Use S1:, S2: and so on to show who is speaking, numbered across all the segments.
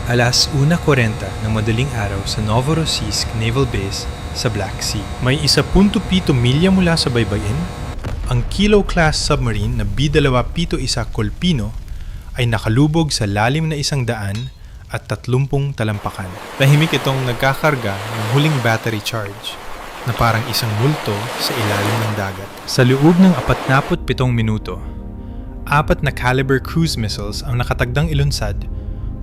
S1: Alas 1:40 ng madaling araw sa Novorossiysk Naval Base sa Black Sea. May 1.7 milya mula sa baybayin, ang Kilo-class submarine na B-271 Kolpino ay nakalubog sa lalim na 130 talampakan. Tahimik itong nagkakarga ng huling battery charge na parang isang multo sa ilalim ng dagat. Sa loob ng 47 minuto, 4 na caliber cruise missiles ang nakatagdang ilunsad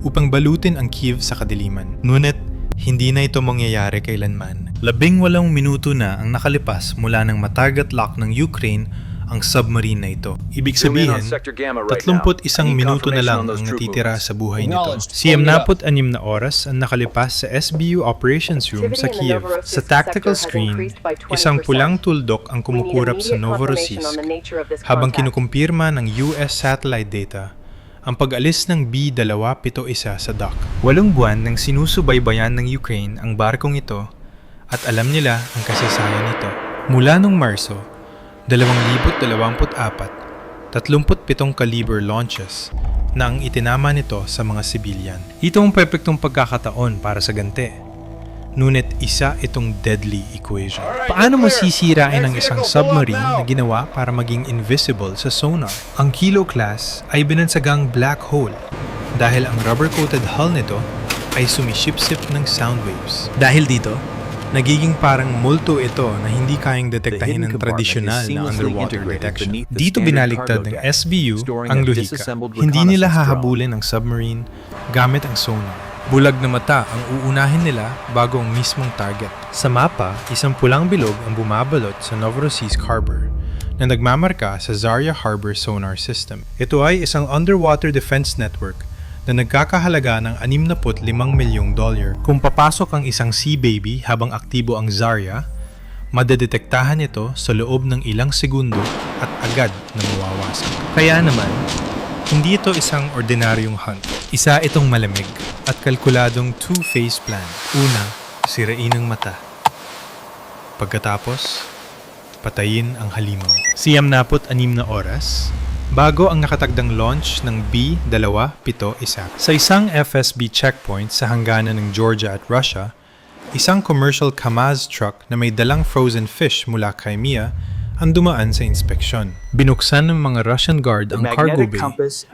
S1: upang balutin ang Kyiv sa kadiliman. Ngunit, hindi na ito mangyayari kailanman. 18 minuto na ang nakalipas mula nang matarget lock ng Ukraine ang submarine na ito. Ibig sabihin, 31 minuto na lang ang natitira sa buhay nito. 76 na oras ang nakalipas sa SBU Operations Room sa Kyiv. Sa tactical screen, isang pulang tuldok ang kumukurap sa Novorossiysk habang kinukumpirma ng US satellite data ang pag-alis ng B-271 sa dock. 8 buwan nang sinusubaybayan ng Ukraine ang barkong ito at alam nila ang kasaysayan nito. Mula noong Marso, 2024, 37 caliber launches na ang itinama nito sa mga sibilyan. Ito ang perpektong pagkakataon para sa ganti. Ngunit isa itong deadly equation. Paano mo sisirain ang isang submarine na ginawa para maging invisible sa sonar? Ang Kilo-class ay binansagang black hole dahil ang rubber-coated hull nito ay sumishipsip ng sound waves. Dahil dito, nagiging parang multo ito na hindi kayang detektahin ng tradisyonal na underwater detection. Dito binaligtad ng SBU ang lohika. Hindi nila hahabulin ang submarine gamit ang sonar. Bulag na mata ang uunahin nila bago ang mismong target. Sa mapa, isang pulang bilog ang bumabalot sa Novorossiysk Harbor na nagmamarka sa Zarya Harbor Sonar System. Ito ay isang underwater defense network na nagkakahalaga ng $65 milyong. Kung papasok ang isang Sea Baby habang aktibo ang Zarya, madadetektahan ito sa loob ng ilang segundo at agad na mawawasak. Kaya naman, hindi ito isang ordinaryong hunt. Isa itong malamig at kalkuladong two-phase plan. Una, sirain ang mata. Pagkatapos, patayin ang halimaw. 76 na oras bago ang nakatagdang launch ng B-271. Sa isang FSB checkpoint sa hangganan ng Georgia at Russia, isang commercial Kamaz truck na may dalang frozen fish mula Crimea ang dumaan sa inspeksyon. Binuksan ng mga Russian guard ang cargo bay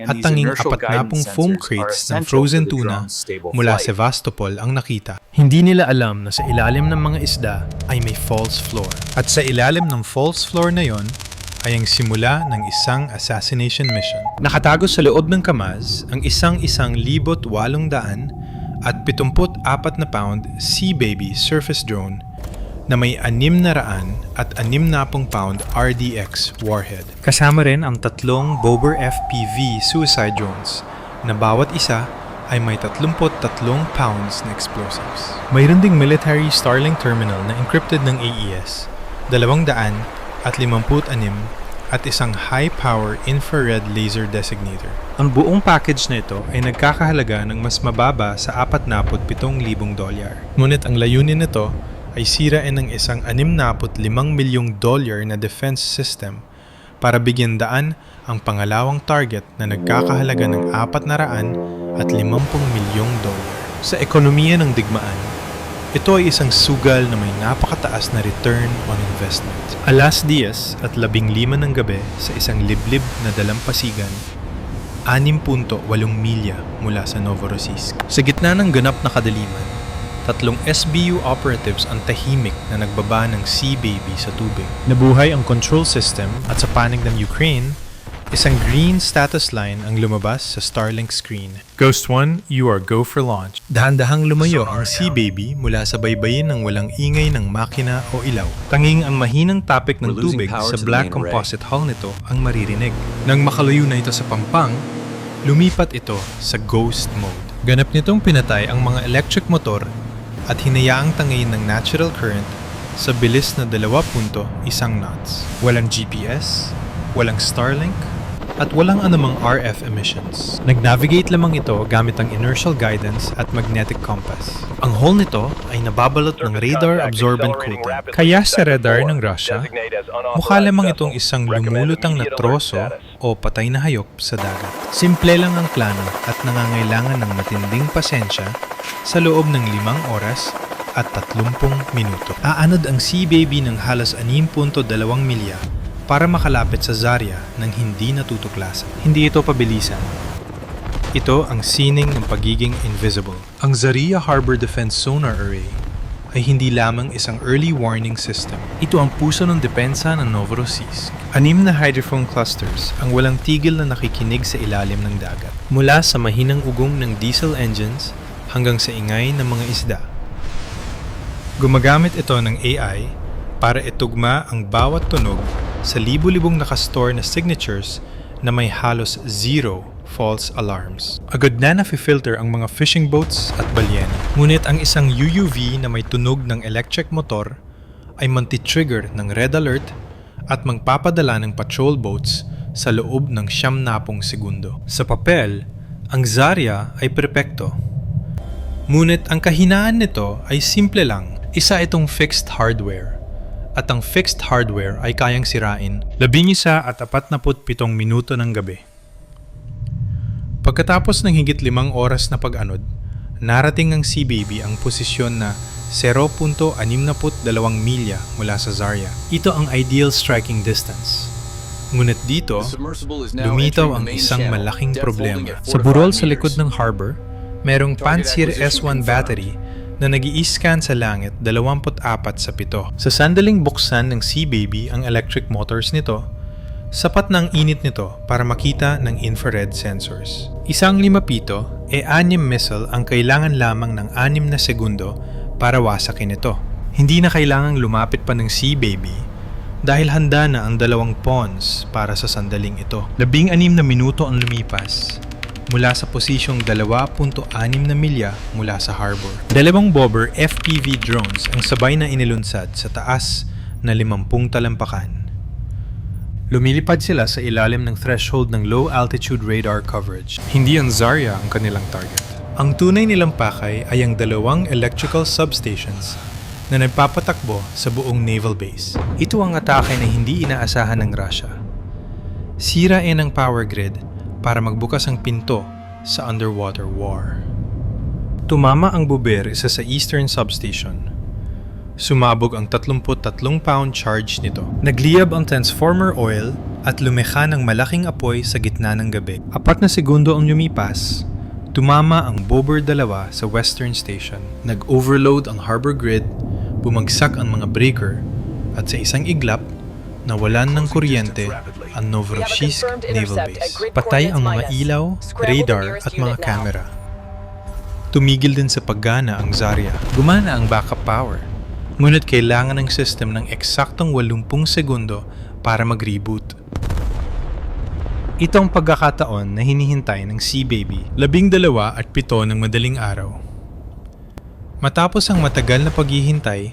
S1: at tanging 40 foam crates ng frozen tuna mula Sevastopol ang nakita. Hindi nila alam na sa ilalim ng mga isda ay may false floor. At sa ilalim ng false floor na yon ay ang simula ng isang assassination mission. Nakatago sa loob ng Kamaz ang isang 1,800 at 74 na pound Sea Baby surface drone na may 600 at 60 pound RDX warhead. Kasama rin ang 3 Bobber FPV suicide drones na bawat isa ay may 33 pounds na explosives. Mayroon ding military Starlink terminal na encrypted ng AES, 256 at isang high-power infrared laser designator. Ang buong package na ito ay nagkakahalaga ng mas mababa sa $47,000. Ngunit ang layunin nito ay sirain ng isang $65 milyong na defense system para bigyan daan ang pangalawang target na nagkakahalaga ng $450 milyong. Sa ekonomiya ng digmaan, ito ay isang sugal na may napakataas na return on investment. Alas 10 at 15 ng gabi sa isang liblib na dalampasigan, 6.8 milya mula sa Novorossiysk. Sa gitna ng ganap na kadiliman, 3 SBU operatives ang tahimik na nagbaba ng Sea Baby sa tubig. Nabuhay ang control system at sa panig ng Ukraine, isang green status line ang lumabas sa Starlink screen. Ghost 1, you are go for launch. Dahan-dahang lumayo ang Sea Baby mula sa baybayin ng walang ingay ng makina o ilaw. Tanging ang mahinang tapik ng tubig sa black composite hull nito ang maririnig. Nang makalayo na ito sa pampang, lumipat ito sa ghost mode. Ganap nitong pinatay ang mga electric motor at hinayaang tangayin ng natural current sa bilis na 2.1 knots. Walang GPS, walang Starlink, at walang anumang RF emissions. Nag-navigate lamang ito gamit ang inertial guidance at magnetic compass. Ang hull nito ay nababalot ng radar-absorbent coating. Kaya sa radar ng Russia, mukha lamang itong isang lumulutang na troso o patay na hayop sa dagat. Simple lang ang plano at nangangailangan ng matinding pasensya sa loob ng 5 oras at 30 minuto. Aanod ang Sea Baby ng halos 6.2 milya para makalapit sa Zarya nang hindi natutuklasan. Hindi ito pabilisan. Ito ang sining ng pagiging invisible. Ang Zarya Harbor Defense Sonar Array ay hindi lamang isang early warning system. Ito ang puso ng depensa ng Novorossiysk. 6 na hydrophone clusters ang walang tigil na nakikinig sa ilalim ng dagat. Mula sa mahinang ugong ng diesel engines hanggang sa ingay ng mga isda. Gumagamit ito ng AI para itugma ang bawat tunog sa libu-libong nakastore na signatures na may halos 0 false alarms. Agad na nafi-filter ang mga fishing boats at balyena. Ngunit ang isang UUV na may tunog ng electric motor ay manti-trigger ng red alert at magpapadala ng patrol boats sa loob ng 90 segundo. Sa papel, ang Zarya ay perpekto. Ngunit ang kahinaan nito ay simple lang. Isa itong fixed hardware. At ang fixed hardware ay kayang sirain 11 at 47 minuto ng gabi. Pagkatapos ng higit 5 oras na pag-anod, narating ng Sea Baby ang posisyon na 0.62 milya mula sa Zarya. Ito ang ideal striking distance. Ngunit dito, lumitaw ang isang malaking problema. Sa burol sa likod ng harbor, merong Pantsir S1 battery na nag-i-scan sa langit 24 sa 7. Sa sandaling buksan ng Sea Baby ang electric motors nito, sapat na ang init nito para makita ng infrared sensors. Isang 5 pito, 6 missile ang kailangan lamang ng 6 na segundo para wasakin ito. Hindi na kailangang lumapit pa ng Sea Baby dahil handa na ang 2 pawns para sa sandaling ito. 16 na minuto ang lumipas mula sa posisyong 2.6 na milya mula sa harbor. 2 bobber FPV drones ang sabay na inilunsad sa taas na 50 talampakan. Lumilipad sila sa ilalim ng threshold ng low-altitude radar coverage. Hindi ang Zarya ang kanilang target. Ang tunay nilang pakay ay ang 2 electrical substations na nagpapatakbo sa buong naval base. Ito ang atake na hindi inaasahan ng Russia. Sirain ang power grid para magbukas ang pinto sa underwater war. Tumama ang buber isa sa eastern substation. Sumabog ang 33-pound charge nito. Nagliyab ang transformer oil at lumekha ng malaking apoy sa gitna ng gabi. 4 na segundo ang lumipas, tumama ang bobber 2 sa western station. Nag-overload ang harbor grid, bumagsak ang mga breaker, at sa isang iglap, nawalan ng kuryente ang Novorossiysk Naval Base. Patay ang mga ilaw, radar at mga kamera. Tumigil din sa paggana ang Zarya. Gumana ang backup power. Ngunit kailangan ng system ng eksaktong 80 segundo para mag-reboot. Ito ang pagkakataon na hinihintay ng Sea Baby. 12 at 7 ng madaling araw. Matapos ang matagal na paghihintay,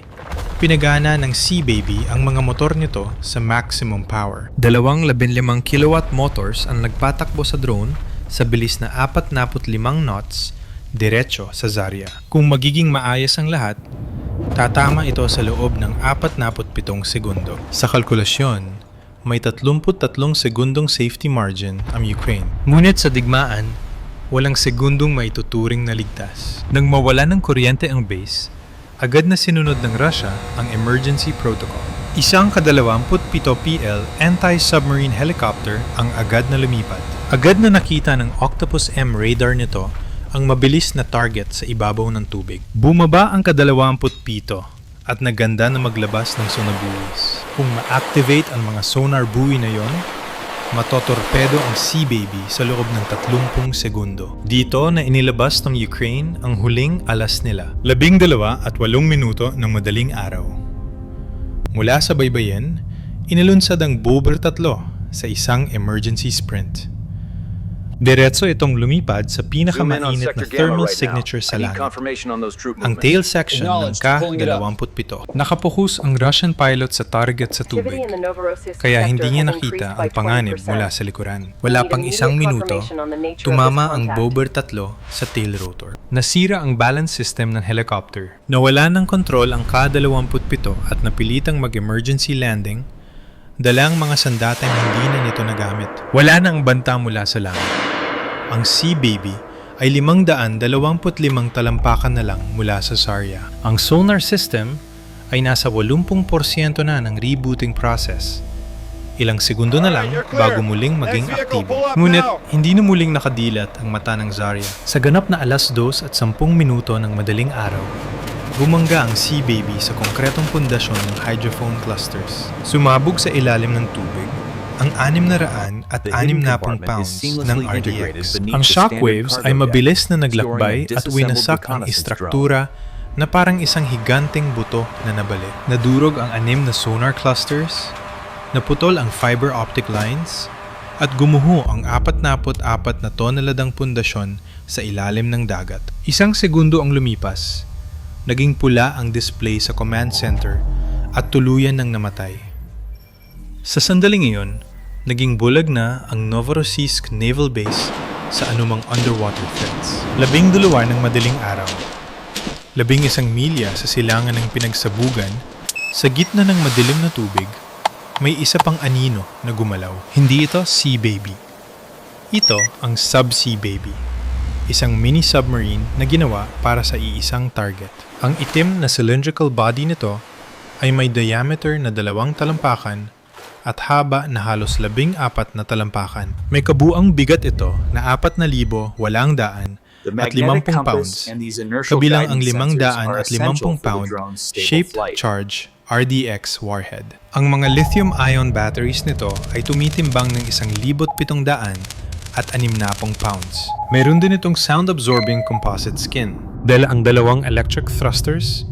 S1: pinagana ng Sea Baby ang mga motor nito sa maximum power. 2 15 kilowatt motors ang nagpatakbo sa drone sa bilis na 45 knots diretso sa Zarya. Kung magiging maayos ang lahat, tatama ito sa loob ng 47 segundo. Sa kalkulasyon, may 33 segundong safety margin ang Ukraine. Ngunit sa digmaan, walang segundong maituturing na ligtas. Nang mawala ng kuryente ang base, agad na sinunod ng Russia ang emergency protocol. Isang ka-27 PL anti-submarine helicopter ang agad na lumipad. Agad na nakita ng Octopus M radar nito ang mabilis na target sa ibabaw ng tubig. Bumaba ang ka-27 at naganda na maglabas ng sonar buoys. Kung ma-activate ang mga sonar buoy na yon, matotorpedo ang Sea Baby sa loob ng 30 segundo. Dito na inilabas ng Ukraine ang huling alas nila. 12 at 8 minuto ng madaling araw. Mula sa baybayin, inilunsad ang Bobber 3 sa isang emergency sprint. Diretso itong lumipad sa
S2: Zoom in on
S1: pinakamainit na
S2: Sector Gamma
S1: thermal
S2: right now.
S1: signature sa
S2: I need
S1: langit,
S2: confirmation on those troop
S1: ang
S2: movements.
S1: tail section ng
S3: Acknowledged. Pulling it up.
S1: Ka-27. Nakapokus ang Russian pilot sa target sa tubig, kaya hindi niya nakita ang panganib mula sa likuran. Wala pang isang minuto, tumama ang Bobber 3 sa tail rotor. Nasira ang balance system ng helicopter. Nawala ng kontrol ang Ka-27 at napilitang mag-emergency landing, dala ang mga sandatang hindi na nito nagamit. Wala na ang banta mula sa langit. Ang Sea Baby ay 525 talampakan na lang mula sa Zarya. Ang sonar system ay nasa 80% na ng rebooting process. Ilang segundo na lang bago muling maging aktibo. Ngunit hindi na muling nakadilat ang mata ng Zarya. Sa ganap na 2:10 ng madaling araw, bumangga ang Sea Baby sa konkretong pundasyon ng hydrophone clusters. Sumabog sa ilalim ng tubig ang 660 pounds ng RDX. Ang shockwaves ay mabilis na naglakbay at winasak ang istruktura na parang isang higanting buto na nabali. Nadurog ang 6 na sonar clusters, naputol ang fiber optic lines, at gumuho ang 44 na toneladang pundasyon sa ilalim ng dagat. Isang segundo ang lumipas, naging pula ang display sa command center at tuluyan ng namatay. Sa sandaling iyon, naging bulag na ang Novorossiysk Naval Base sa anumang underwater threats. 12 ng madaling araw, 11 milya sa silangan ng pinagsabugan, sa gitna ng madilim na tubig, may isa pang anino na gumalaw. Hindi ito Sea Baby. Ito ang Subsea Baby, isang mini-submarine na ginawa para sa iisang target. Ang itim na cylindrical body nito ay may diameter na 2 talampakan at haba na halos 14 na talampakan. May kabuang bigat ito na 4,800 at 50 pounds, kabilang ang 550 pound shaped charge RDX warhead. Ang mga lithium-ion batteries nito ay tumitimbang ng 1,700 at 60 pounds. Meron din itong sound-absorbing composite skin. Dahil ang 2 electric thrusters,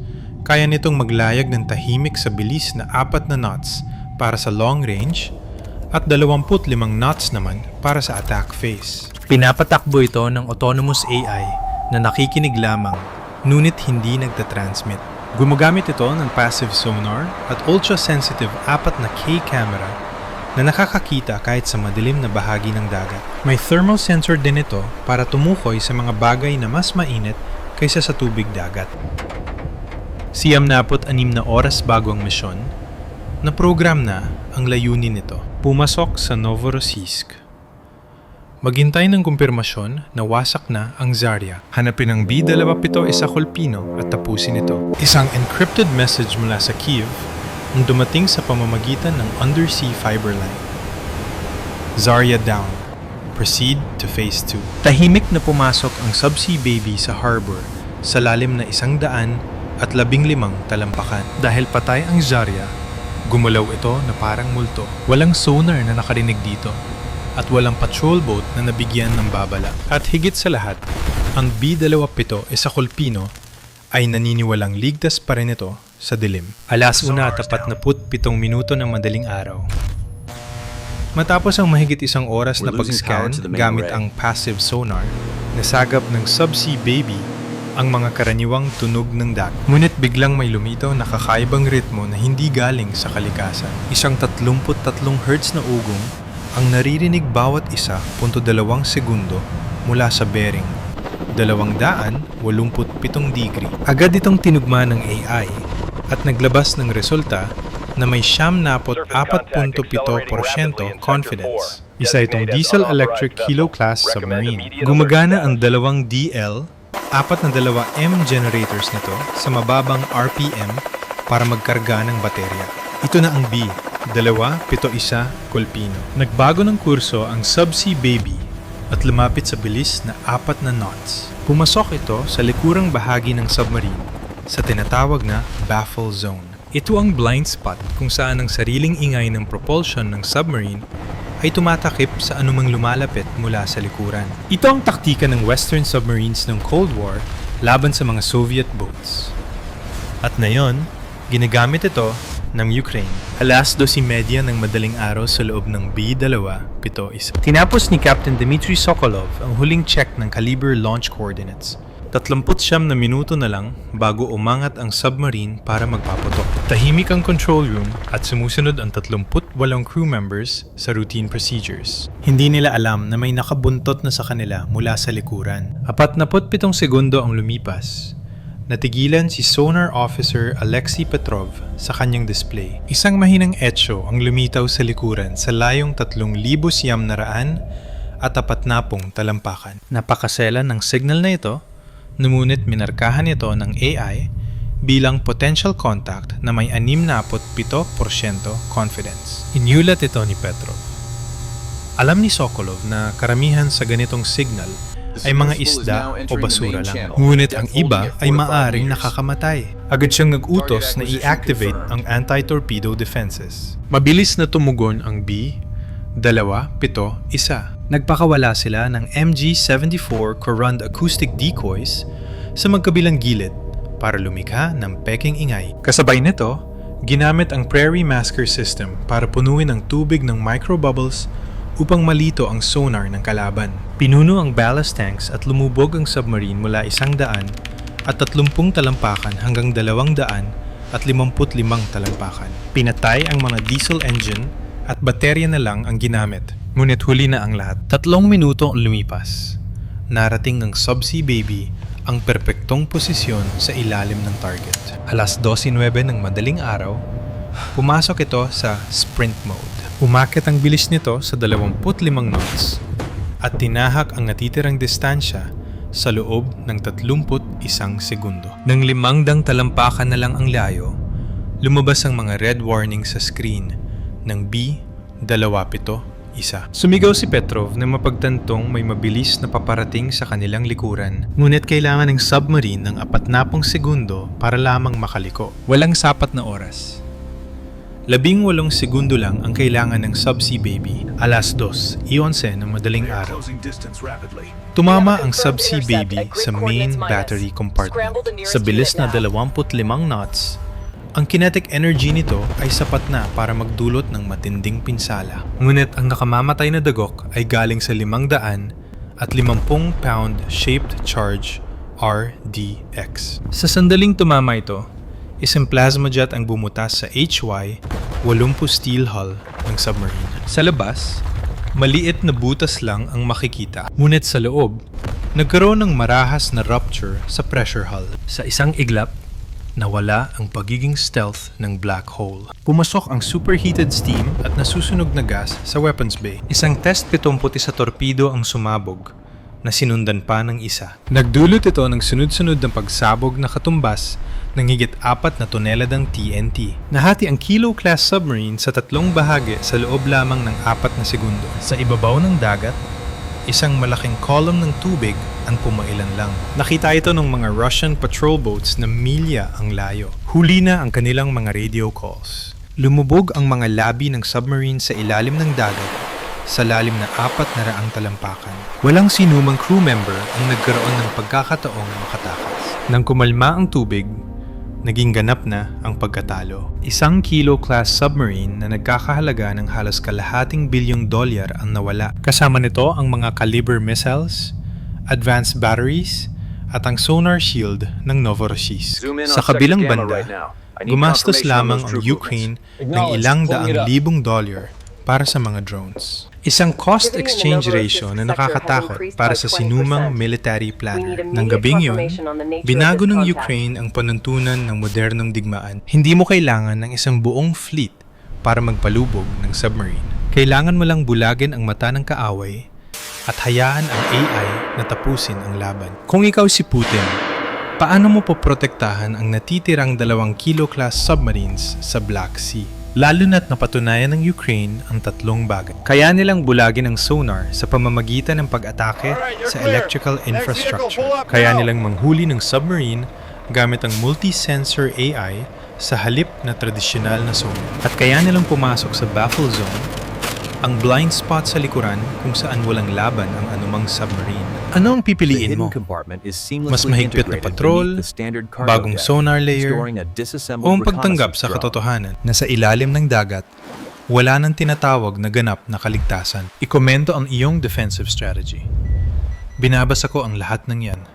S1: kaya nitong maglayag ng tahimik sa bilis na 4 na knots para sa long range at 25 knots naman para sa attack phase. Pinapatakbo ito ng autonomous AI na nakikinig lamang, ngunit hindi nagtatransmit. Gumagamit ito ng passive sonar at ultra-sensitive 4K camera na nakakakita kahit sa madilim na bahagi ng dagat. May thermal sensor din ito para tumukoy sa mga bagay na mas mainit kaysa sa tubig dagat. 96 na oras bago ang misyon, na-program na ang layunin nito. Pumasok sa Novorossiysk. Maghintay ng kumpirmasyon na wasak na ang Zarya. Hanapin ang B-27 Kolpino at tapusin ito. Isang encrypted message mula sa Kiev ang dumating sa pamamagitan ng undersea fiber line. Zarya down. Proceed to phase 2. Tahimik na pumasok ang Subsea Baby sa harbor sa lalim na 115 talampakan. Dahil patay ang Zarya, gumalaw ito na parang multo. Walang sonar na nakarinig dito at walang patrol boat na nabigyan ng babala. At higit sa lahat, ang B-27 Kolpino ay naniniwalang ligtas pa rin ito sa dilim. 1:47 ng madaling araw. Matapos ang mahigit 1 oras na pag-scan gamit ang passive sonar, nasagap ng Subsea Baby ang mga karaniwang tunog ng dagat. Ngunit biglang may lumitaw na kakaibang ritmo na hindi galing sa kalikasan. Isang 33 Hz na ugong ang naririnig bawat 1.2 segundo mula sa bearing 287 degree. Agad itong tinugma ng AI at naglabas ng resulta na may 4.7% confidence. Isa itong diesel-electric kilo-class submarine. Gumagana ang 2 DL 4.2M generators nito sa mababang RPM para magkarga ng baterya. Ito na ang B-271 Kolpino. Nagbago ng kurso ang Subsea Baby at lumapit sa bilis na 4 na knots. Pumasok ito sa likurang bahagi ng submarine sa tinatawag na baffle zone. Ito ang blind spot kung saan ang sariling ingay ng propulsion ng submarine ay tumatakip sa anumang lumalapit mula sa likuran. Ito ang taktika ng Western submarines ng Cold War laban sa mga Soviet boats. At ngayon, ginagamit ito ng Ukraine. Alas 12:30 ng madaling araw sa loob ng B-271. Tinapos ni Captain Dmitry Sokolov ang huling check ng caliber launch coordinates. 39 na minuto na lang bago umangat ang submarine para magpaputok. Tahimik ang control room at sumusunod ang 38 crew members sa routine procedures. Hindi nila alam na may nakabuntot na sa kanila mula sa likuran. 47 segundo ang lumipas. Natigilan si Sonar Officer Alexei Petrov sa kanyang display. Isang mahinang etso ang lumitaw sa likuran sa layong 3,900 at 40 talampakan. Napakaselan ng signal na ito, ngunit minarkahan ito ng AI bilang potential contact na may 67% confidence. Inyulat ito ni Petrov. Alam ni Sokolov na karamihan sa ganitong signal ay mga isda o basura lang. Ngunit ang iba ay maaring nakakamatay. Agad siyang nag-utos na i-activate ang anti-torpedo defenses. Mabilis na tumugon ang B-271. Nagpakawala sila ng MG-74 Courant acoustic decoys sa magkabilang gilid para lumikha ng peking ingay. Kasabay nito, ginamit ang Prairie Masker system para punuin ang tubig ng microbubbles upang malito ang sonar ng kalaban. Pinuno ang ballast tanks at lumubog ang submarine mula 100 at 30 talampakan hanggang 200 at 55 talampakan. Pinatay ang mga diesel engine at baterya na lang ang ginamit. Ngunit huli na ang lahat. 3 minuto ang lumipas. Narating ng Subsea Baby ang perpektong posisyon sa ilalim ng target. Alas 12:09 ng madaling araw, pumasok ito sa sprint mode. Umakit ang bilis nito sa 25 knots at tinahak ang natitirang distansya sa loob ng 31 segundo. Nang 500 talampakan na lang ang layo, lumabas ang mga red warning sa screen ng B-271. Sumigaw si Petrov na mapagtantong may mabilis na paparating sa kanilang likuran. Ngunit kailangan ng submarine ng 40 segundo para lamang makaliko. Walang sapat na oras. 18 segundo lang ang kailangan ng Subsea Baby. Alas 2:11 ng madaling araw. Tumama ang Subsea Baby sa main battery compartment. Sa bilis na 25 knots, ang kinetic energy nito ay sapat na para magdulot ng matinding pinsala. Ngunit ang nakamamatay na dagok ay galing sa 500 at 50-pound shaped charge RDX. Sa sandaling tumama ito, isang plasma jet ang bumutas sa HY-80 steel hull ng submarine. Sa labas, maliit na butas lang ang makikita. Ngunit sa loob, nagkaroon ng marahas na rupture sa pressure hull. Sa isang iglap, nawala ang pagiging stealth ng black hole. Pumasok ang superheated steam at nasusunog na gas sa weapons bay. Isang test 70 sa torpedo ang sumabog, na sinundan pa ng isa. Nagdulot ito ng sunod-sunod na pagsabog na katumbas ng higit 4 na toneladang TNT. Nahati ang Kilo-class submarine sa 3 bahagi sa loob lamang ng 4 na segundo. Sa ibabaw ng dagat, isang malaking column ng tubig ang pumailan lang. Nakita ito ng mga Russian patrol boats na milya ang layo. Huli na ang kanilang mga radio calls. Lumubog ang mga labi ng submarine sa ilalim ng dagat sa lalim na 400 talampakan. Walang sinumang crew member ang nagkaroon ng pagkakataong makatakas. Nang kumalma ang tubig, naging ganap na ang pagkatalo. Isang Kilo-class submarine na nagkakahalaga ng halos $250 billion ang nawala. Kasama nito ang mga caliber missiles, advanced batteries, at ang sonar shield ng Novorossiysk. Sa kabilang banda, gumastos lamang ang Ukraine ng ilang $100,000 para sa mga drones. Isang cost exchange ratio na nakakatakot para sa sinumang military planner. Nang gabing yun, binago ng Ukraine ang panuntunan ng modernong digmaan. Hindi mo kailangan ng isang buong fleet para magpalubog ng submarine. Kailangan mo lang bulagin ang mata ng kaaway at hayaan ang AI na tapusin ang laban. Kung ikaw si Putin, paano mo poprotektahan ang natitirang 2 Kilo-class submarines sa Black Sea? Lalo na't napatunayan ng Ukraine ang 3 bagay. Kaya nilang bulagin ang sonar sa pamamagitan ng pag-atake sa electrical infrastructure. Kaya nilang manghuli ng submarine gamit ang multi-sensor AI sa halip na tradisyonal na sonar. At kaya nilang pumasok sa baffle zone, Ang blind spot sa likuran kung saan walang laban ang anumang submarine. Ano ang
S2: The
S1: pipiliin
S2: hidden
S1: mo?
S2: compartment is
S1: Mas
S2: seamlessly
S1: mahigpit na
S2: integrated
S1: patrol,
S2: beneath the standard cargo
S1: bagong
S2: deck,
S1: sonar layer,
S2: storing a
S1: o
S2: disassembled
S1: ang pagtanggap
S2: reconnaissance
S1: sa
S2: drone.
S1: katotohanan na sa ilalim ng dagat, wala nang tinatawag na ganap na kaligtasan. Ikomento ang iyong defensive strategy. Binabasa ko ang lahat ng yan.